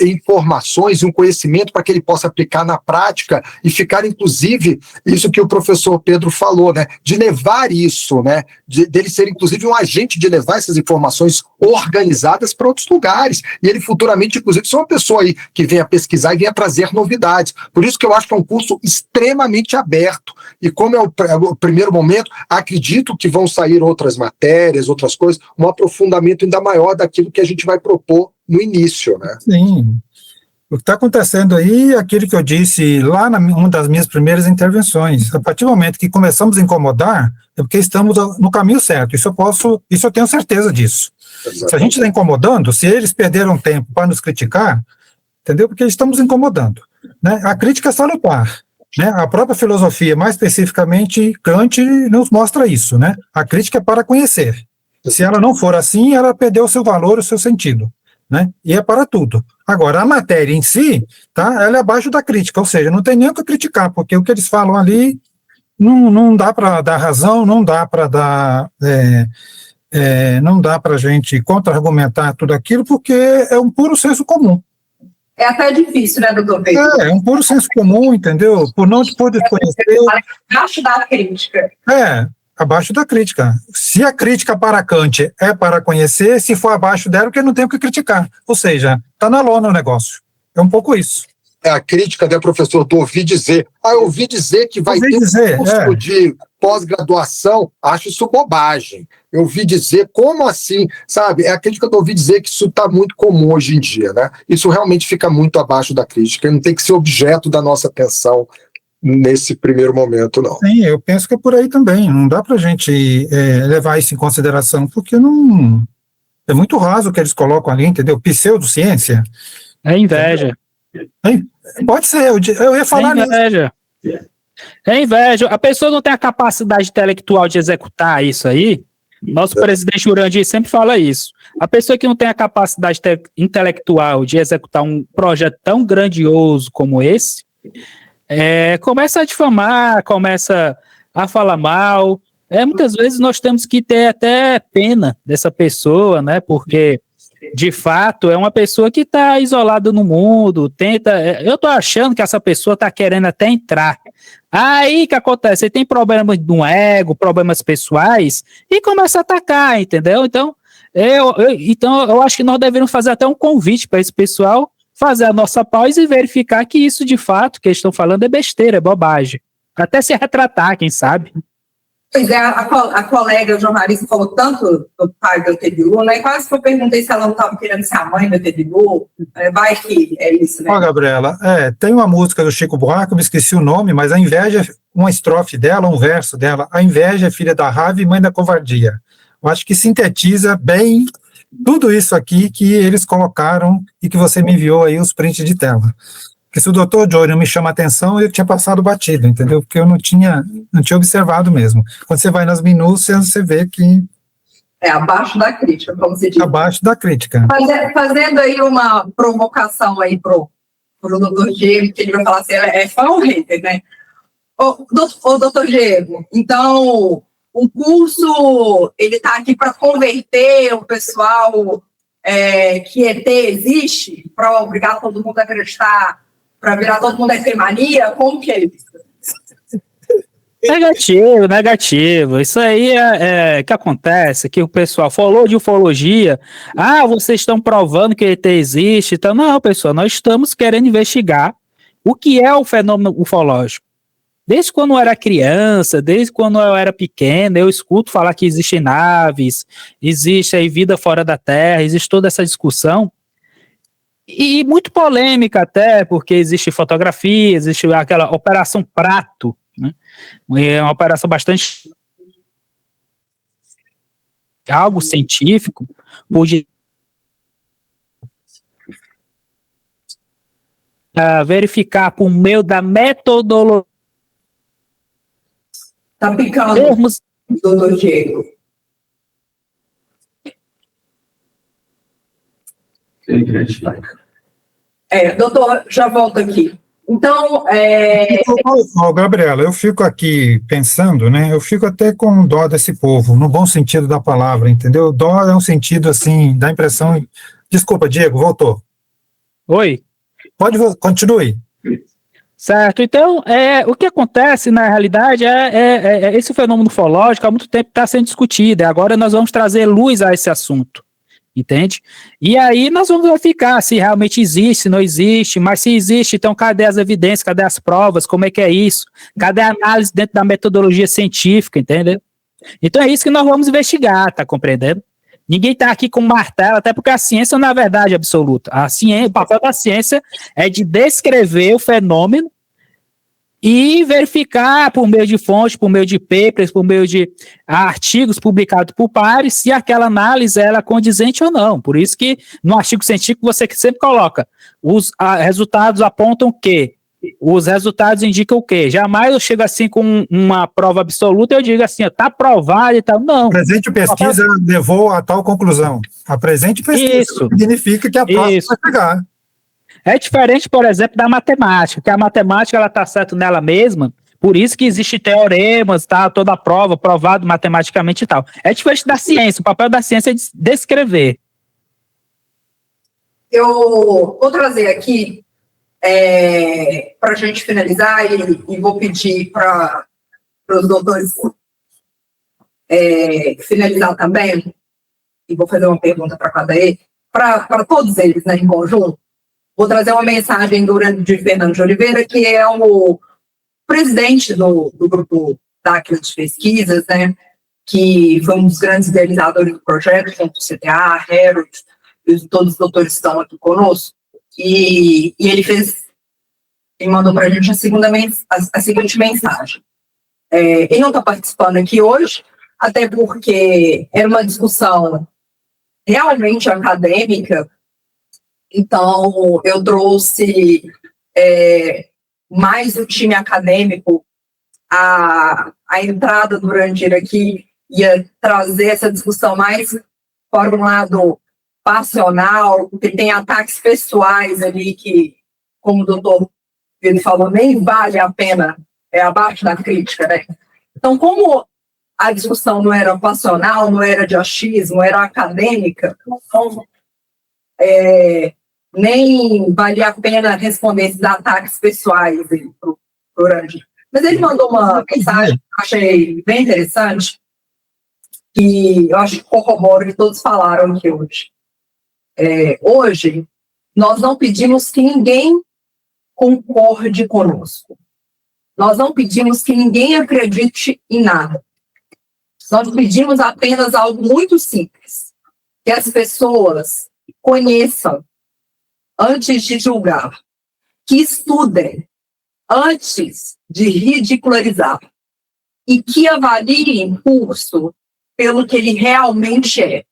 informações e um conhecimento para que ele possa aplicar na prática e ficar, inclusive, isso que o professor Pedro falou, né, de levar isso, né, dele ser inclusive um agente de levar essas informações organizadas para outros lugares, e ele futuramente, inclusive, ser uma pessoa aí que venha pesquisar e venha trazer novidades. Por isso que eu acho que é um curso extremamente aberto, e como é o primeiro momento, acredito que vão sair outras matérias, outras coisas, um aprofundamento ainda maior daquilo que a gente vai propor no início, né? Sim. O que está acontecendo aí é aquilo que eu disse lá uma das minhas primeiras intervenções. A partir do momento que começamos a incomodar, é porque estamos no caminho certo. Isso eu tenho certeza disso. Exatamente. Se a gente está incomodando, se eles perderam tempo para nos criticar, entendeu? Porque estamos incomodando, né? A crítica é salutar, né? A própria filosofia, mais especificamente Kant, nos mostra isso, né? A crítica é para conhecer. Se ela não for assim, ela perdeu o seu valor, o seu sentido, né? E é para tudo. Agora, a matéria em si, tá? Ela é abaixo da crítica, ou seja, não tem nem o que criticar, porque o que eles falam ali não dá para dar razão, não dá para dar, não dá para a gente contra-argumentar tudo aquilo, porque é um puro senso comum. É até difícil, né, doutor Pedro? É um puro senso comum, entendeu? Por não poder conhecer. Abaixo da crítica. Abaixo da crítica. Se a crítica para Kant é para conhecer, se for abaixo dela, porque não tem o que criticar. Ou seja, está na lona o negócio. É um pouco isso. É a crítica, né, professor, do ouvir dizer. Eu ouvi dizer que vai ter um curso de pós-graduação, acho isso bobagem. Eu ouvi dizer, como assim? Sabe, é a crítica do ouvir dizer que isso está muito comum hoje em dia, né? Isso realmente fica muito abaixo da crítica, não tem que ser objeto da nossa atenção nesse primeiro momento, não. Sim, eu penso que é por aí também. Não dá para a gente levar isso em consideração, porque não é muito raso o que eles colocam ali, entendeu? Pseudociência. É inveja. Pode ser, eu ia falar nisso. É inveja. A pessoa não tem a capacidade intelectual de executar isso aí. Nosso presidente Jurandir sempre fala isso. A pessoa que não tem a capacidade intelectual de executar um projeto tão grandioso como esse, começa a difamar, começa a falar mal. Muitas vezes nós temos que ter até pena dessa pessoa, né? Porque, de fato, é uma pessoa que está isolada no mundo, eu estou achando que essa pessoa está querendo até entrar. Aí que acontece? Você tem problemas no ego, problemas pessoais, e começa a atacar, entendeu? Então, eu acho que nós deveríamos fazer até um convite para esse pessoal fazer a nossa pausa e verificar que isso, de fato, que eles estão falando é besteira, é bobagem. Até se retratar, quem sabe. Pois é, a colega jornalista falou tanto do pai do Etebilu, né? Quase que eu perguntei se ela não estava querendo ser a mãe do Etebilu. Vai que é isso, né? Ó, Gabriela, tem uma música do Chico Buarque, eu me esqueci o nome, mas a inveja, uma estrofe dela, um verso dela, a inveja é filha da raiva e mãe da covardia. Eu acho que sintetiza bem tudo isso aqui que eles colocaram e que você me enviou aí os prints de tela. Porque se o doutor Johnny não me chama a atenção, eu tinha passado batido, entendeu? Porque eu não tinha observado mesmo. Quando você vai nas minúcias, você vê que... É abaixo da crítica, como se diz. Abaixo da crítica. Fazendo aí uma provocação aí pro doutor Diego, que ele vai falar assim, é fã ou hater, né? Ô, doutor Diego, então, o curso, ele está aqui para converter o pessoal que ET existe, para obrigar todo mundo a acreditar, para virar todo mundo mania? Como que é isso? Negativo. Isso aí é que acontece, que o pessoal falou de ufologia, vocês estão provando que ET existe, então, não, pessoal, nós estamos querendo investigar o que é o fenômeno ufológico. Desde quando eu era criança, desde quando eu era pequeno, eu escuto falar que existem naves, existe aí vida fora da Terra, existe toda essa discussão, e muito polêmica até, porque existe fotografia, existe aquela Operação Prato, né? É uma operação bastante algo científico, pude verificar por meio da metodologia. Tá picando, termos... doutor Diego. Doutor, já volto aqui. Então, Gabriela, eu fico aqui pensando, né? Eu fico até com dó desse povo, no bom sentido da palavra, entendeu? Dó é um sentido, assim, dá impressão... Desculpa, Diego, voltou. Oi. Continue. Certo, então, o que acontece na realidade esse fenômeno ufológico há muito tempo está sendo discutido, e agora nós vamos trazer luz a esse assunto, entende? E aí nós vamos verificar se realmente existe, se não existe, mas se existe, então cadê as evidências, cadê as provas, como é que é isso? Cadê a análise dentro da metodologia científica, entendeu? Então é isso que nós vamos investigar, tá compreendendo? Ninguém está aqui com martelo, até porque a ciência não é a verdade absoluta. O papel da ciência é de descrever o fenômeno e verificar por meio de fontes, por meio de papers, por meio de artigos publicados por pares, se aquela análise é condizente ou não. Por isso que no artigo científico você sempre coloca, os resultados apontam que, os resultados indicam o quê? Jamais eu chego assim com uma prova absoluta e eu digo assim, está provado e tal. Não. A presente pesquisa levou a tal conclusão. A presente pesquisa significa que a próxima vai chegar. É diferente, por exemplo, da matemática, que a matemática ela está certa nela mesma, por isso que existem teoremas, tá, toda a prova, provado matematicamente e tal. É diferente da ciência, o papel da ciência é descrever. Eu vou trazer aqui para a gente finalizar e vou pedir para os doutores finalizar também, e vou fazer uma pergunta para cada ele, para todos eles, né, em conjunto. Vou trazer uma mensagem de Fernando de Oliveira, que é o presidente do grupo Dáquila de Pesquisas, né, que foi um dos grandes idealizadores do projeto, junto com o CTA, Harold, e todos os doutores estão aqui conosco. E ele mandou para a gente a seguinte mensagem. Ele não está participando aqui hoje, até porque era uma discussão realmente acadêmica, então eu trouxe mais o time acadêmico. A entrada do Randir aqui ia trazer essa discussão mais para um lado passional, porque tem ataques pessoais ali que, como o doutor Pedro falou, nem vale a pena, abaixo da crítica, né? Então, como a discussão não era passional, não era de achismo, era acadêmica, então, nem valia a pena responder esses ataques pessoais para o Randir. Mas ele mandou uma mensagem que eu achei bem interessante, que eu acho que corrobora o que todos falaram aqui hoje. Hoje, Nós não pedimos que ninguém concorde conosco. Nós não pedimos que ninguém acredite em nada. Nós pedimos apenas algo muito simples, que as pessoas conheçam antes de julgar, que estudem antes de ridicularizar e que avaliem curso pelo que ele realmente é,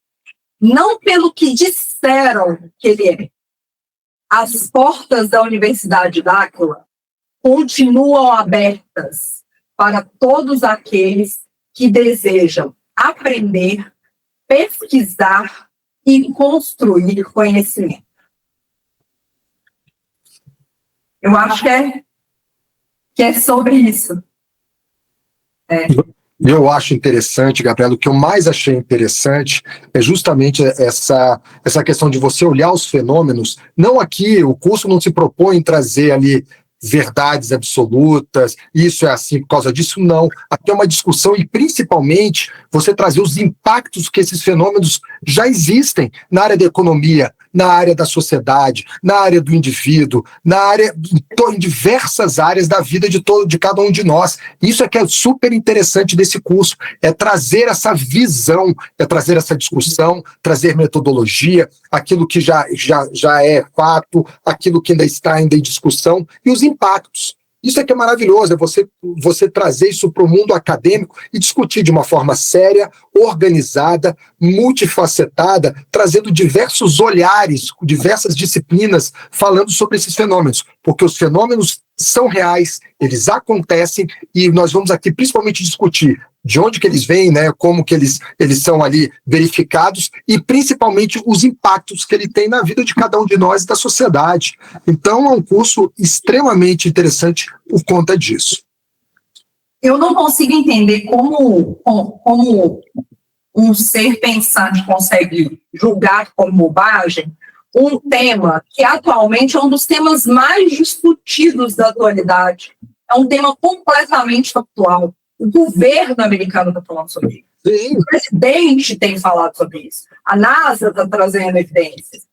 não pelo que disseram que ele é. As portas da Universidade d'Áquila continuam abertas para todos aqueles que desejam aprender, pesquisar e construir conhecimento. Eu acho que é sobre isso. Eu acho interessante, Gabriela, o que eu mais achei interessante é justamente essa questão de você olhar os fenômenos. Não aqui, o curso não se propõe em trazer ali verdades absolutas, isso é assim por causa disso, não. Aqui é uma discussão e, principalmente, você trazer os impactos que esses fenômenos já existem na área da economia, na área da sociedade, na área do indivíduo, na área, em diversas áreas da vida de cada um de nós. Isso é que é super interessante desse curso, é trazer essa visão, é trazer essa discussão, trazer metodologia, aquilo que já é fato, aquilo que ainda está em discussão, e os impactos. Isso é que é maravilhoso, é você trazer isso para o mundo acadêmico e discutir de uma forma séria, organizada, multifacetada, trazendo diversos olhares, diversas disciplinas, falando sobre esses fenômenos, porque os fenômenos são reais, eles acontecem, e nós vamos aqui principalmente discutir de onde que eles vêm, né, como que eles são ali verificados, e principalmente os impactos que ele tem na vida de cada um de nós e da sociedade. Então é um curso extremamente interessante por conta disso. Eu não consigo entender como um ser pensante consegue julgar como bobagem um tema que atualmente é um dos temas mais discutidos da atualidade. É um tema completamente factual. O governo americano está falando sobre isso. Sim. O presidente tem falado sobre isso. A NASA está trazendo evidências.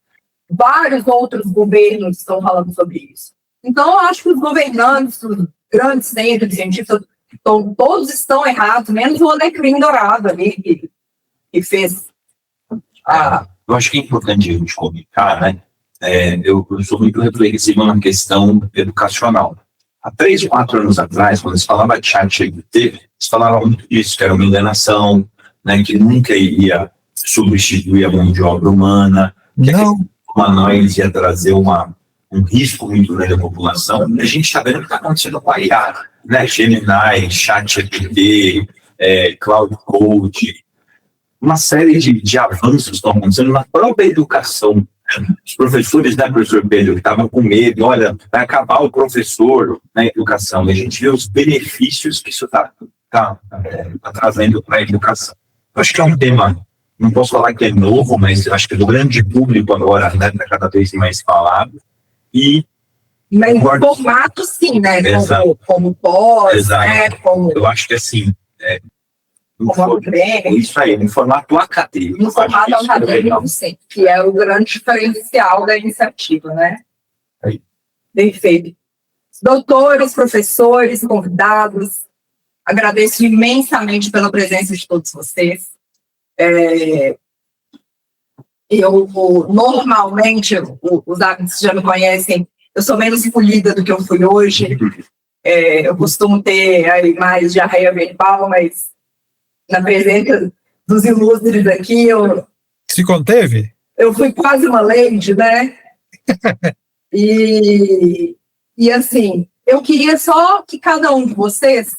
Vários outros governos estão falando sobre isso. Então, eu acho que os governantes, os grandes centros científicos, todos estão errados, menos o Alecrim Dourado ali, que fez Eu acho que é importante a gente comentar, né? Eu sou muito reflexivo na questão educacional. Há 3, 4 anos atrás, quando se falava de ChatGPT, se falava muito disso, que era uma enganação, né, que nunca iria substituir a mão de obra humana, que a humanoide ia trazer um risco muito grande à população. A gente está vendo o que está acontecendo com a IA, né? Gemini, ChatGPT, Cloud Code, uma série de avanços estão acontecendo na própria educação. Os professores, né, professor Pedro, que estavam com medo, olha, vai acabar o professor na educação. E a gente vê os benefícios que isso está trazendo para a educação. Eu acho que é um tema, não posso falar que é novo, mas acho que é do grande público agora, né, está cada vez mais falado. Mas formato, sim, né? Como pós, né? Eu acho que assim. Isso aí, em formato acadêmico. No formato acadêmico, sim, que é o grande diferencial da iniciativa, né? Aí. Perfeito. Doutores, professores, convidados, agradeço imensamente pela presença de todos vocês. Eu, normalmente, os hábitos já me conhecem, eu sou menos polida do que eu fui hoje. Eu costumo ter aí mais diarreia verbal, mas na presença dos ilustres aqui, Se conteve? Eu fui quase uma lady, né? E assim, eu queria só que cada um de vocês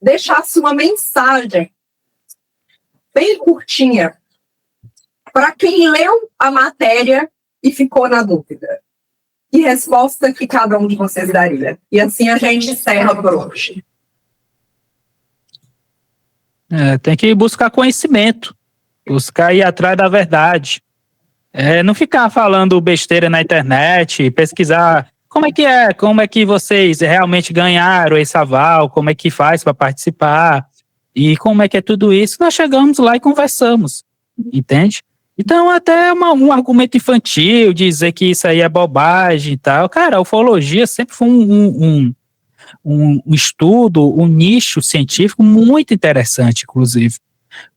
deixasse uma mensagem bem curtinha para quem leu a matéria e ficou na dúvida. Que resposta que cada um de vocês daria? E assim a gente encerra por hoje. Tem que buscar conhecimento, buscar ir atrás da verdade. Não ficar falando besteira na internet, pesquisar como é que vocês realmente ganharam esse aval, como é que faz para participar, e como é que é tudo isso. Nós chegamos lá e conversamos, entende? Então, até um argumento infantil, dizer que isso aí é bobagem e tal. Cara, a ufologia sempre foi um estudo, um nicho científico muito interessante, inclusive.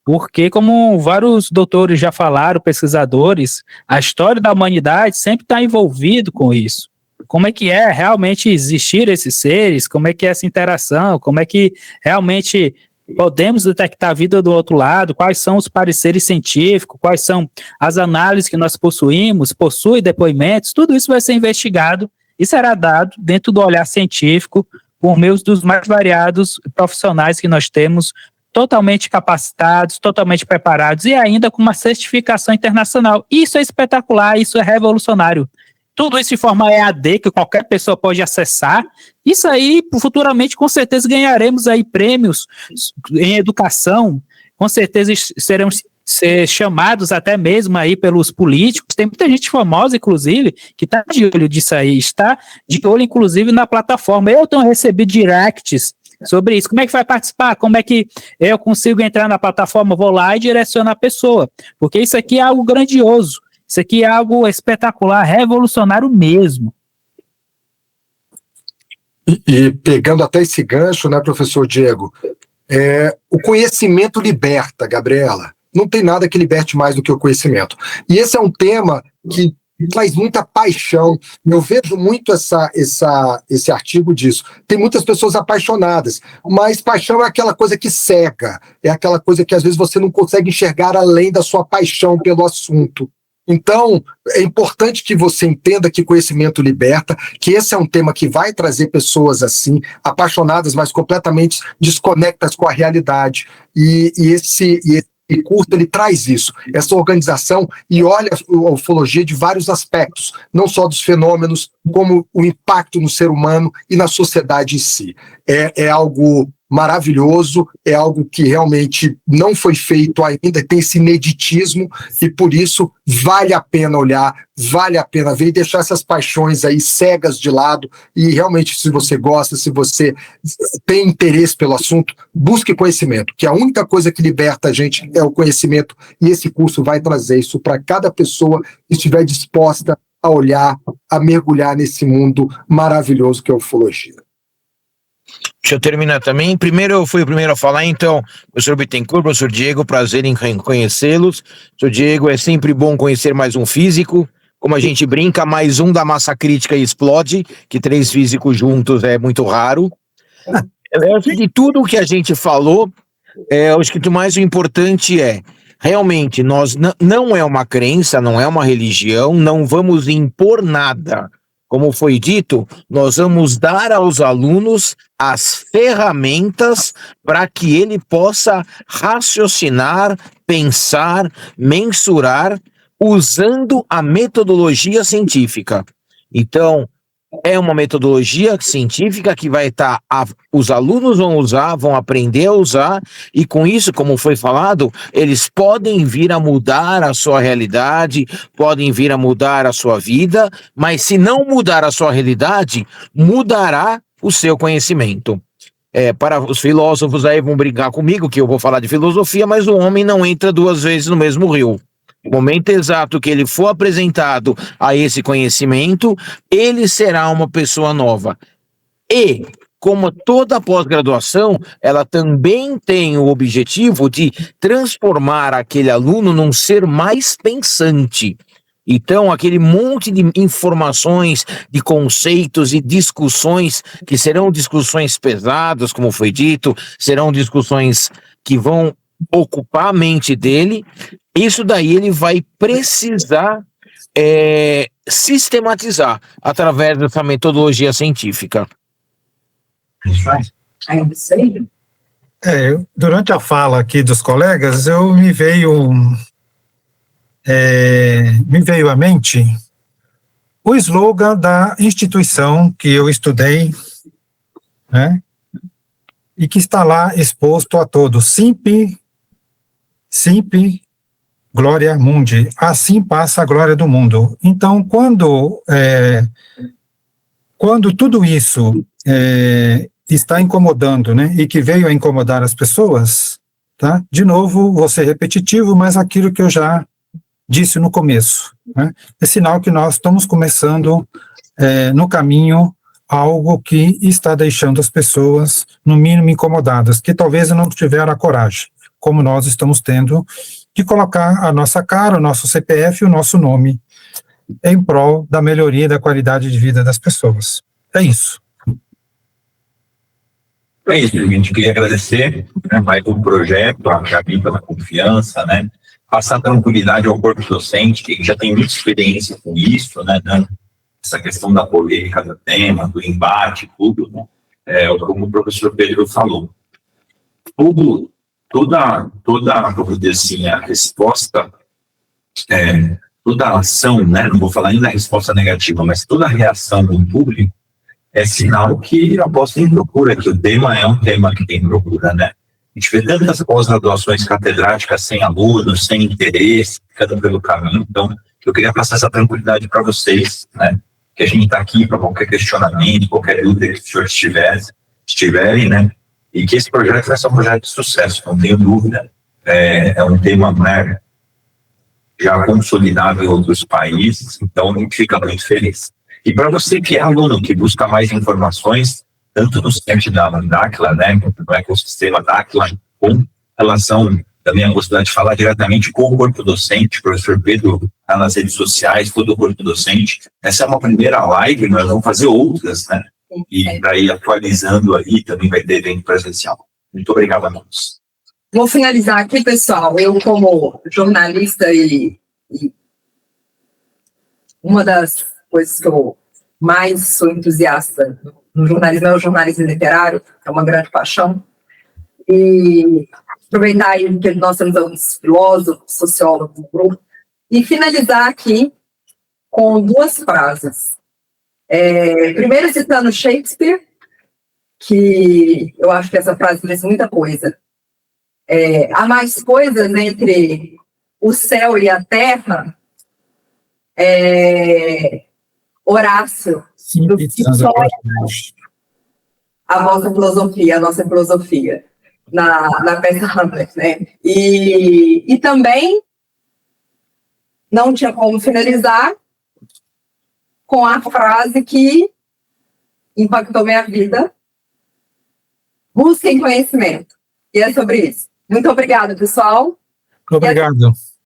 Porque, como vários doutores já falaram, pesquisadores, a história da humanidade sempre está envolvido com isso. Como é que é realmente existir esses seres? Como é que é essa interação? Como é que realmente podemos detectar a vida do outro lado? Quais são os pareceres científicos? Quais são as análises que nós possuímos? Possui depoimentos? Tudo isso vai ser investigado e será dado dentro do olhar científico por meio dos mais variados profissionais que nós temos, totalmente capacitados, totalmente preparados e ainda com uma certificação internacional. Isso é espetacular, isso é revolucionário. Tudo isso de forma EAD, que qualquer pessoa pode acessar. Isso aí, futuramente, com certeza, ganharemos aí prêmios em educação, com certeza seremos ser chamados até mesmo aí pelos políticos. Tem muita gente famosa, inclusive, que está de olho disso aí, está de olho, inclusive, na plataforma. Eu tenho recebido directs sobre isso. Como é que vai participar? Como é que eu consigo entrar na plataforma? Vou lá e direciono a pessoa, porque isso aqui é algo grandioso. Isso aqui é algo espetacular, revolucionário mesmo. E pegando até esse gancho, né, professor Diego, o conhecimento liberta, Gabriela. Não tem nada que liberte mais do que o conhecimento. E esse é um tema que traz muita paixão. Eu vejo muito esse artigo disso. Tem muitas pessoas apaixonadas, mas paixão é aquela coisa que cega, é aquela coisa que às vezes você não consegue enxergar além da sua paixão pelo assunto. Então, é importante que você entenda que conhecimento liberta, que esse é um tema que vai trazer pessoas assim, apaixonadas, mas completamente desconectadas com a realidade. E esse curso, ele traz isso, essa organização, e olha a ufologia de vários aspectos, não só dos fenômenos, como o impacto no ser humano e na sociedade em si. É algo maravilhoso, é algo que realmente não foi feito ainda, tem esse ineditismo, e por isso vale a pena olhar, vale a pena ver e deixar essas paixões aí cegas de lado, e realmente, se você gosta, se você tem interesse pelo assunto, busque conhecimento, que a única coisa que liberta a gente é o conhecimento, e esse curso vai trazer isso para cada pessoa que estiver disposta a olhar, a mergulhar nesse mundo maravilhoso que é a ufologia. Deixa eu terminar também. Primeiro, eu fui o primeiro a falar, então, professor Bittencourt, professor Diego, prazer em conhecê-los. Professor Diego, é sempre bom conhecer mais um físico. Como a gente brinca, mais um da massa crítica e explode, que 3 físicos juntos é muito raro. De tudo que a gente falou, acho que o mais importante é, realmente, nós não é uma crença, não é uma religião, não vamos impor nada. Como foi dito, nós vamos dar aos alunos as ferramentas para que ele possa raciocinar, pensar, mensurar, usando a metodologia científica. Então, é uma metodologia científica que vai estar, os alunos vão usar, vão aprender a usar, e com isso, como foi falado, eles podem vir a mudar a sua realidade, podem vir a mudar a sua vida, mas se não mudar a sua realidade, mudará o seu conhecimento. Para os filósofos aí vão brigar comigo, que eu vou falar de filosofia, mas o homem não entra 2 vezes no mesmo rio. No momento exato que ele for apresentado a esse conhecimento, ele será uma pessoa nova. E, como toda pós-graduação, ela também tem o objetivo de transformar aquele aluno num ser mais pensante. Então, aquele monte de informações, de conceitos e discussões, que serão discussões pesadas, como foi dito, serão discussões que vão ocupar a mente dele, isso daí ele vai precisar sistematizar através dessa metodologia científica. Durante a fala aqui dos colegas, me veio à mente o slogan da instituição que eu estudei, né, e que está lá exposto a todos: Simpi Gloria Mundi, assim passa a glória do mundo. Então, quando tudo isso está incomodando, né, e que veio a incomodar as pessoas, tá? De novo, vou ser repetitivo, mas aquilo que eu já disse no começo, né? É sinal que nós estamos começando no caminho algo que está deixando as pessoas, no mínimo, incomodadas, que talvez não tiveram a coragem, como nós estamos tendo, de colocar a nossa cara, o nosso CPF e o nosso nome em prol da melhoria da qualidade de vida das pessoas. É isso. É isso, a gente queria agradecer, né, mais um projeto, a Gabi pela confiança, né, passar tranquilidade ao corpo docente, que já tem muita experiência com isso, né, essa questão da polêmica do tema, do embate, tudo, né, como o professor Pedro falou. Toda, vamos dizer assim, a resposta, toda a ação, né, não vou falar nem da resposta negativa, mas toda a reação do público é sinal que a pós tem procura, que o tema é um tema que tem procura, né? A gente vê tantas pós-graduações catedráticas sem alunos, sem interesse, ficando pelo caminho. Então, eu queria passar essa tranquilidade para vocês, né? Que a gente está aqui para qualquer questionamento, qualquer dúvida que os senhores tiverem, né? E que esse projeto vai ser um projeto de sucesso, não tenho dúvida. É um tema, né, já consolidado em outros países, então a gente fica muito feliz. E para você que é aluno, que busca mais informações, tanto no site da Dacla, né, no ecossistema Dacla, com relação, também eu gostaria de falar diretamente com o corpo docente, o professor Pedro está nas redes sociais, todo o corpo docente. Essa é uma primeira live, nós vamos fazer outras, né, e para ir atualizando aí, também vai ter evento presencial. Muito obrigado a todos. Vou finalizar aqui, pessoal. Eu, como jornalista e uma das coisas que eu mais sou entusiasta no jornalismo é o jornalismo literário, é uma grande paixão. E aproveitar aí que nós temos alguns filósofos, sociólogos no grupo, e finalizar aqui com duas frases. Primeiro, citando Shakespeare, que eu acho que essa frase diz muita coisa. Há mais coisas entre o céu e a terra. Horácio, do a nossa filosofia na peça Hamlet, né? E também não tinha como finalizar com a frase que impactou minha vida: busquem conhecimento. E é sobre isso. Muito obrigada, pessoal. Obrigado.